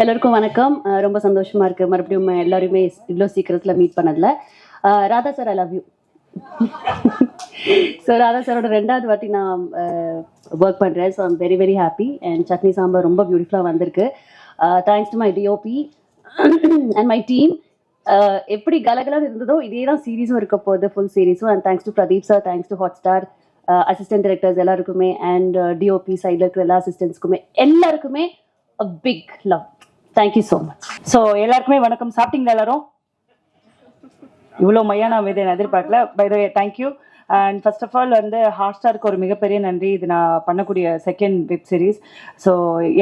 எல்லாருக்கும் வணக்கம். ரொம்ப சந்தோஷமா இருக்கு மறுபடியும் எல்லாருமே இவ்வளோ சீக்கிரத்துல மீட் பண்ணதுல. Radha sir, I love you. So Radha சாரோட 2வது வாட்டி நான் ஒர்க் பண்றேன். So I'm very very happy. And Chutney Sambar ரொம்ப பியூட்டிஃபுல்லாக வந்திருக்கு. Thanks to my DOP and my team. எப்படி கலகலாக இருந்ததோ இதே தான் சீரீஸும் இருக்க போகுது, ஃபுல் சீரீஸும். And thanks to Pradeep sir, thanks to Hotstar assistant directors எல்லாருக்குமே, அண்ட் டிஓபி சைடில் இருக்கிற எல்லா அசிஸ்டன்ட்ஸ்க்குமே எல்லாருக்குமே a big love. Thank you so much. So எல்லாருக்குமே வணக்கம். சாப்பிட்டீங்களா எல்லாரும்? இவ்வளோ மையான அமைதியை நான் எதிர்பார்க்கல. By the way thank you. And first of all வந்து ஹாட்ஸ்டாருக்கு ஒரு மிகப்பெரிய நன்றி. இது நான் பண்ணக்கூடிய செகண்ட் வெப் சீரிஸ். ஸோ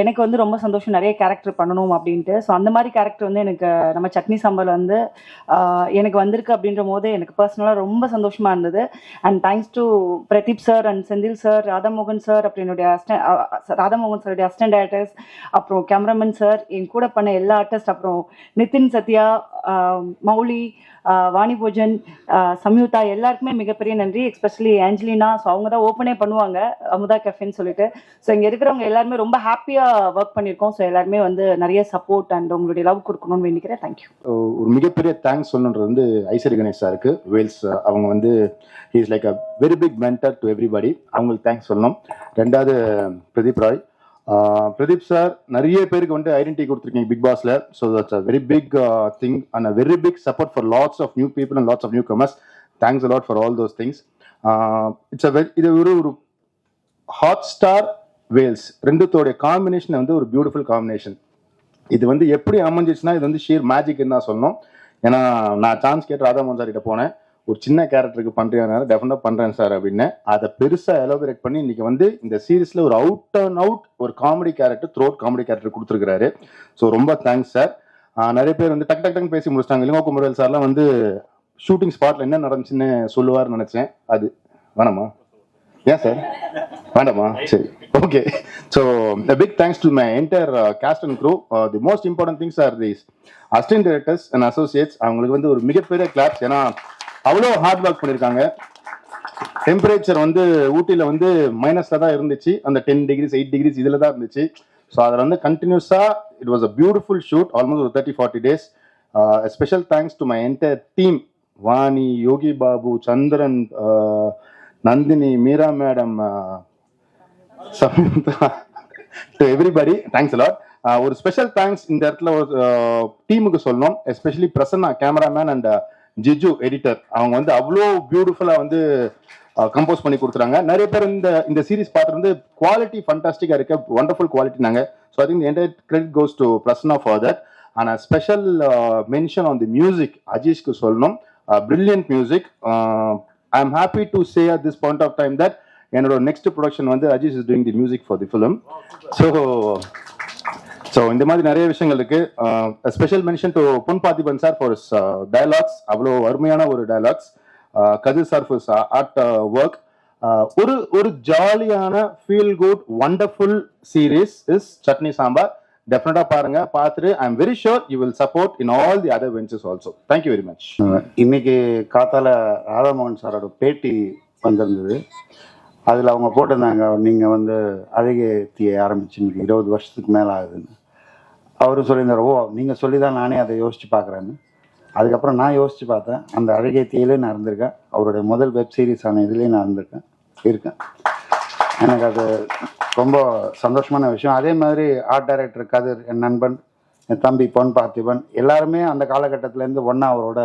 எனக்கு வந்து ரொம்ப சந்தோஷம் நிறைய கேரக்டர் பண்ணணும் அப்படின்ட்டு. ஸோ அந்த மாதிரி கேரக்டர் வந்து எனக்கு நம்ம சட்னி சாம்பார் வந்து எனக்கு வந்திருக்கு அப்படின்ற போது எனக்கு பர்சனலாக ரொம்ப சந்தோஷமாக இருந்தது. And thanks to Pradeep sir and Senthil sir, Radhamohan sir, அப்புறம் என்னுடைய ராதாமோகன் சாருடைய அசிஸ்டன்ட் டைரக்டர்ஸ், அப்புறம் கேமராமேன் சார், என் கூட பண்ண எல்லா ஆர்டிஸ்ட், அப்புறம் நிதின், சத்யா, மௌலி, வாணி போஜன், சம்யுக்தா, எல்லாருக்குமே மிகப்பெரிய நன்றி. Especially Angelina. ஸோ அவங்க தான் ஓப்பனே பண்ணுவாங்க அமுதா கஃபேன்னு சொல்லிட்டு. ஸோ இங்கே இருக்கிறவங்க எல்லாருமே ரொம்ப ஹாப்பியாக ஒர்க் பண்ணியிருக்கோம். ஸோ எல்லாருமே வந்து நிறைய சப்போர்ட் அண்ட் உங்களுடைய லவ் கொடுக்கணும்னு வேண்டிக்கிறேன். தேங்க்யூ. ஒரு மிகப்பெரிய தேங்க்ஸ் சொல்லணுன்றது வந்து ஐஸ்வரி கணேஷ் சாருக்கு, வேல்ஸ். அவங்க வந்து he's like a very big mentor to everybody. அவங்களுக்கு தேங்க்ஸ் சொல்லணும். 2வது பிரதீப் ராய். பிரதீப் சார் நிறைய பேருக்கு வந்து ஐடென்டிட்டி கொடுத்துருக்கீங்க பிக் பாஸ்ல. So that's a very big thing and a very big support for lots of new people and lots of newcomers. Thanks a lot for all those things. It's a இது ஒரு Hotstar Vels ரெண்டுத்தோடைய combination வந்து ஒரு beautiful combination. இது வந்து எப்படி அமைஞ்சிச்சுன்னா இது வந்து ஷீர் மேஜிக்னு தான் சொல்லணும். ஏன்னா நான் சான்ஸ் கேட்டு ராதாமோகன் சார் கிட்ட போனேன், ஒரு சின்ன கேரக்டருக்கு பண்றேன், டெஃபினட்டா பண்றேன் சார் அப்படின்னு. அதை பெருசா எலாபரேட் பண்ணி இன்னைக்கு வந்து இந்த சீரீஸ்ல ஒரு அவுட் அண்ட் அவுட் ஒரு comedy character, throat comedy character கொடுத்துருக்காரு. ஸோ ரொம்ப தேங்க்ஸ் சார். நிறைய பேர் வந்து டக் டக்குன்னு பேசி முடிச்சிட்டாங்க. இளங்கோ குமரவேல் சார்லாம் வந்து ஷூட்டிங் ஸ்பாட்ல என்ன நடந்துச்சுன்னு சொல்லுவார்னு நினைச்சேன். அது வேணாமா? ஏன் சார் வேண்டாமா? சரி, okay. So big thanks to my entire cast and crew. The most important things are these assistant directors and associates. அவங்களுக்கு வந்து ஒரு மிகப்பெரிய கிளாப்ஸ். ஏன்னா அவ்வளோ ஹார்ட் ஒர்க் பண்ணியிருக்காங்க. டெம்பரேச்சர் வந்து ஊட்டியில் வந்து மைனஸ்ல தான் இருந்துச்சு. அந்த 10 degrees 8 degrees இதில் தான் இருந்துச்சு. ஸோ அதில் வந்து கண்டினியூஸாக it was a beautiful shoot, almost ஒரு 30-40 days. Special thanks to my entire team. Vani, Yogi Babu, Chandran, Nandini, Meera madam, Samyuktha, to everybody thanks a lot. ஒரு ஸ்பெஷல் தேங்க்ஸ் இந்த இடத்துல ஒரு டீமுக்கு சொல்லணும். Especially Prasanna cameraman and Jiju editor. அவங்க வந்து அவ்வளோ பியூட்டிஃபுல்லா வந்து கம்போஸ் பண்ணி கொடுத்துறாங்க. நிறைய பேர் இந்த சீரிஸ் பார்த்து வந்து குவாலிட்டி ஃபண்டாஸ்டிக்கா இருக்கு, வண்டர்ஃபுல் குவாலிட்டி நாங்க. So I think entire credit goes to Prasanna for that. And special mention on the music அஜீஷ்க்கு சொல்லணும். Brilliant music. I am happy to say at this point of time that என்னோட next production வந்து Ajeesh is doing the music for the film. So இந்த மாதிரி நிறைய விஷயங்கள் இருக்கு. Special mention to Pon Parthiban sir for is dialogues. அவ்வளோ அருமையான ஒரு dialogues. Kathir sir for art work. ஒரு ஜாலியான feel good wonderful series is chutney sambar. டெஃபினட்டா பாருங்க. பார்த்துட்டு I am very sure you will support in all the other ventures also. Thank you very much. இன்னைக்கு காத்தால ராதாமோகன் சாரோட பேட்டி வந்திருந்தது. அதில் அவங்க போட்டிருந்தாங்க, நீங்கள் வந்து அழகிய தீயை ஆரம்பிச்சு இன்னைக்கு 20 வருஷத்துக்கு மேலே ஆகுதுன்னு. அவரும் சொல்லியிருந்தார், ஓ நீங்கள் சொல்லி தான் நானே அதை யோசித்து பார்க்குறேன்னு. அதுக்கப்புறம் நான் யோசித்து பார்த்தேன். அந்த அழகிய தீயிலே நான் இருந்திருக்கேன். அவருடைய முதல் வெப் சீரிஸான இதுலேயும் நான் இருக்கேன். எனக்கு அது ரொம்ப சந்தோஷமான விஷயம். அதே மாதிரி ஆர்ட் டைரக்டர் கதிர், என் நண்பன், என் தம்பி பொன் பார்த்திபன், எல்லாருமே அந்த காலகட்டத்திலேருந்து ஒன்றா அவரோட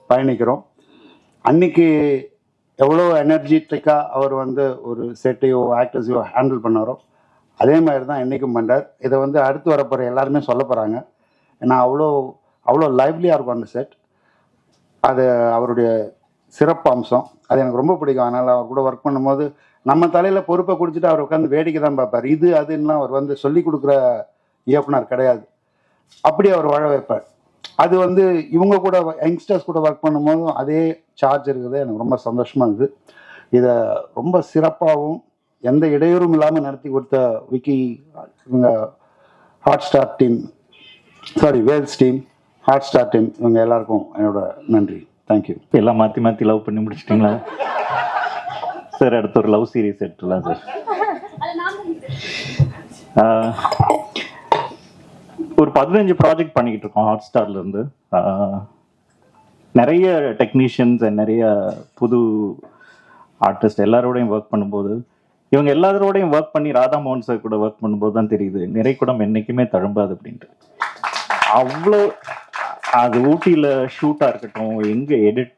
பயணிக்கிறோம். அன்னைக்கு எவ்வளோ எனர்ஜெட்டிக்காக அவர் வந்து ஒரு செட்டையோ ஆக்டர்ஸையோ ஹேண்டில் பண்ணாரோ அதே மாதிரி தான் என்றைக்கும் பண்ணுறார். இதை வந்து அடுத்து வரப்போகிற எல்லாருமே சொல்ல போகிறாங்க. ஏன்னா அவ்வளோ லைவ்லியாக இருக்கும் அந்த செட். அது அவருடைய சிறப்பு அம்சம். அது எனக்கு ரொம்ப பிடிக்கும். அதனால் அவர் கூட ஒர்க் பண்ணும்போது நம்ம தலையில் பொறுப்பை கொடுத்துட்டு அவர் உட்காந்து வேடிக்கை தான் பார்ப்பார். இது அதுன்னெலாம் அவர் வந்து சொல்லி கொடுக்குற இயக்குனர் கிடையாது. அப்படி அவர் வாழ வைப்பார். அது வந்து இவங்க கூட யங்ஸ்டர்ஸ் கூட ஒர்க் பண்ணும்போதும் அதே சார்ஜ் இருக்குது. எனக்கு ரொம்ப சந்தோஷமாக இருக்குது. இதை ரொம்ப சிறப்பாகவும் எந்த இடையூறும் இல்லாமல் நடத்தி கொடுத்த விக்கி, இவங்க Hotstar team, Vels team, Hotstar team, இவங்க எல்லாருக்கும் என்னோட நன்றி. தேங்க்யூ. எல்லாம் மாற்றி லவ் பண்ணி முடிச்சிட்டிங்களா சார்? அடுத்த ஒரு லவ் சீரிஸ் எடுத்துடலாம் சார். ஒரு 15 ப்ராஜெக்ட் பண்ணிக்கிட்டு இருக்கோம் ஹாட் ஸ்டார்ல இருந்து. நிறைய டெக்னீஷியன்ஸ் அண்ட் நிறைய புது ஆர்டிஸ்ட் எல்லாரோடையும் ஒர்க் பண்ணும்போது, இவங்க எல்லாரோடையும் ஒர்க் பண்ணி ராதா மோகன் சார் கூட ஒர்க் பண்ணும்போது தான் தெரியுது நிறை கூடம் என்னைக்குமே தழும்பாது அப்படின்ட்டு. அவ்வளோ அது ஊட்டியில் ஷூட்டாக இருக்கட்டும், எங்கே எடிட்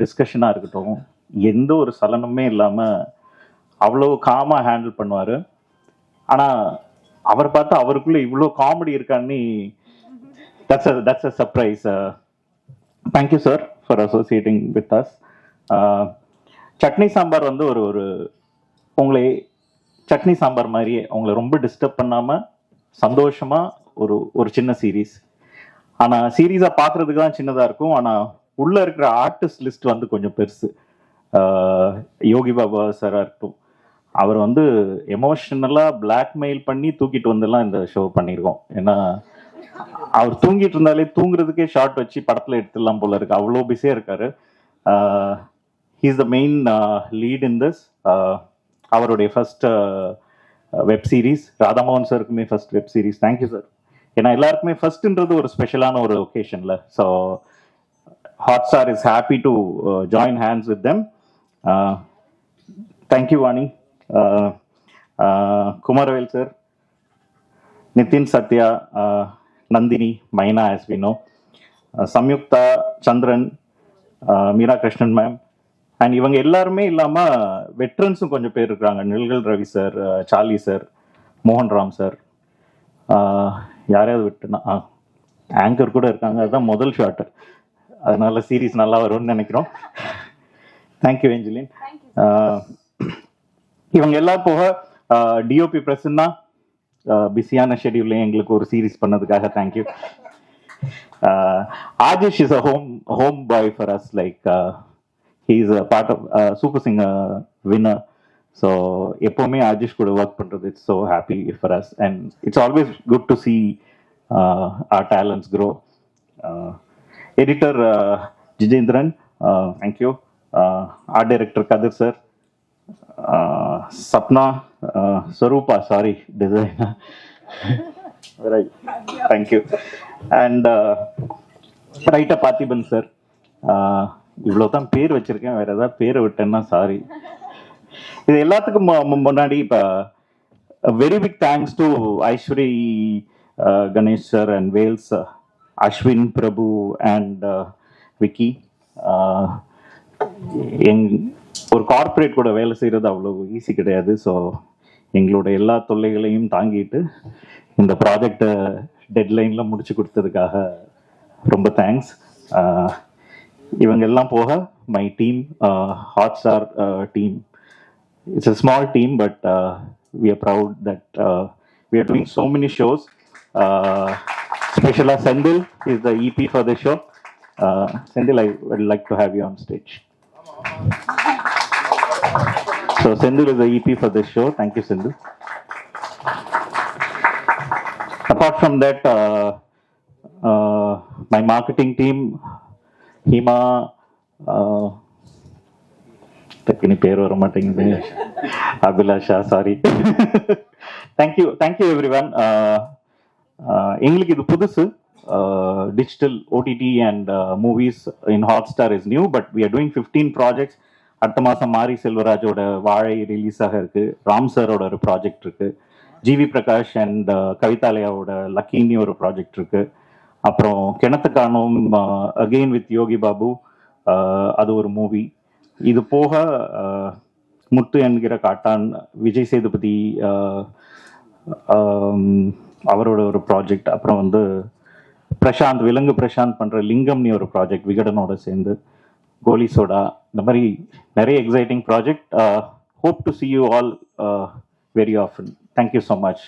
டிஸ்கஷனாக இருக்கட்டும், எந்த ஒரு சலனமே இல்லாமல் அவ்வளோ காமாக ஹேண்டில் பண்ணுவார். ஆனால் அவர் பார்த்தா அவருக்குள்ளே இவ்வளோ காமெடி இருக்கான்னு that's a surprise. Thank you sir for associating with us. Chutney sambar வந்து ஒரு உங்களை சட்னி சாம்பார் மாதிரியே உங்களை ரொம்ப டிஸ்டர்ப் பண்ணாமல் சந்தோஷமாக ஒரு சின்ன சீரீஸ். ஆனால் சீரீஸாக பார்க்குறதுக்கு தான் சின்னதாக இருக்கும், ஆனால் உள்ளே இருக்கிற ஆர்டிஸ்ட் லிஸ்ட் வந்து கொஞ்சம் பெருசு. யோகி பாபா சாராக இருக்கட்டும், அவர் வந்து எமோஷனலாக பிளாக்மெயில் பண்ணி தூக்கிட்டு வந்துலாம் இந்த ஷோ பண்ணியிருக்கோம். ஏன்னா அவர் தூங்கிட்டு இருந்தாலே தூங்குறதுக்கே ஷார்ட் வச்சு படத்தில் எடுத்துடலாம் போல இருக்கு, அவ்வளோ பிஸியாக இருக்காரு. He is the main lead in this. அவருடைய ஃபர்ஸ்ட் வெப் சீரிஸ், ராதாமோகன் சாருக்குமே first web series. Thank you sir. ஏன்னா எல்லாருக்குமே ஃபர்ஸ்ட்ன்றது ஒரு ஸ்பெஷலான ஒரு ஒகேஷன்ல. So Hotstar is happy to join hands with them. Thank you Vani, Kumaravel sir, Nithin Sathya, Nandhini, Myna as we know, Samyuktha, Chandran, Meera Krishnan ma'am, and இவங்க எல்லாருமே இல்லாமல் வெட்ரன்ஸும் கொஞ்சம் பேர் இருக்கிறாங்க. Nilgal Ravi sir, Charlie sir, Mohanram sir, யாரையாவது விட்டுனா ஆங்கர் கூட இருக்காங்க. அதுதான் முதல் ஷாட்டு, அதனால சீரீஸ் நல்லா வரும்னு நினைக்கிறோம். தேங்க்யூ ஏஞ்சலின். இவங்க எல்லாம் போக டிஓபி பிரசன்னா பிஸியான ஷெடியூல்லையும் எங்களுக்கு ஒரு சீரீஸ் பண்ணதுக்காக thank you. Ajeesh is a home boy for us. Like he is a part of Super Singer winner. So எப்பவுமே ஆஜிஷ் கூட ஒர்க் பண்றது it's so happy for us, and it's always good to see our talents grow. Editor Jijendran, thank you. Art director Kadir sir, Sapna, Sarupa, sorry, designer. Right, thank you. And writer Pathiban sir. இவ்வளோ தான் பேர் வச்சிருக்கேன், வேற ஏதாவது பேரை விட்டேன்னா sorry. இது எல்லாத்துக்கும் முன்னாடி இப்போ very big thanks to Ishari Ganesh sir and Vels, Ashwin, Prabhu and Vicky. ஒரு கார்பரேட் கூட வேலை செய்கிறது அவ்வளோ ஈஸி கிடையாது. ஸோ எங்களோட எல்லா தொல்லைகளையும் தாங்கிட்டு இந்த ப்ராஜெக்டை டெட்லைனில் முடிச்சு கொடுத்ததுக்காக ரொம்ப தேங்க்ஸ். இவங்க எல்லாம் போக my team, hot star team, it's a small team but we are proud that we are doing so many shows. Special Sendil is the EP for the show. Sendil, I would like to have you on stage. So Sendil is the EP for this show. Thank you, Sendil. Apart from that, my marketing team, Hema, டக்குனு பேர் வர மாட்டேங்குது, Abhilasha, sorry. Thank you everyone. எங்களுக்கு இது புதுசு, digital OTT and movies in Hotstar is new, but we are doing 15 projects. அடுத்த மாதம் மாரி செல்வராஜோட வாழை ரிலீஸ் ஆக இருக்கு, ராம் சாரோட ஒரு ப்ராஜெக்ட் இருக்கு, ஜிவி பிரகாஷ் அண்ட் கவிதாலயாவோட லக்கின்னு ஒரு ப்ராஜெக்ட் இருக்கு, அப்புறம் கிணத்து காணும் அகெயின் வித் யோகி பாபு, அது ஒரு மூவி. இது போக முத்து என்கிற காட்டான், விஜய் சேதுபதி அவரோட ஒரு ப்ராஜெக்ட், அப்புறம் வந்து பிரசாந்த், விலங்கு பிரசாந்த் பண்ணுற லிங்கம்னு ஒரு ப்ராஜெக்ட் விகடனோட சேர்ந்து, கோலி சோடா, இந்த மாதிரி நிறைய exciting project. Hope to see you all very often. Thank you so much.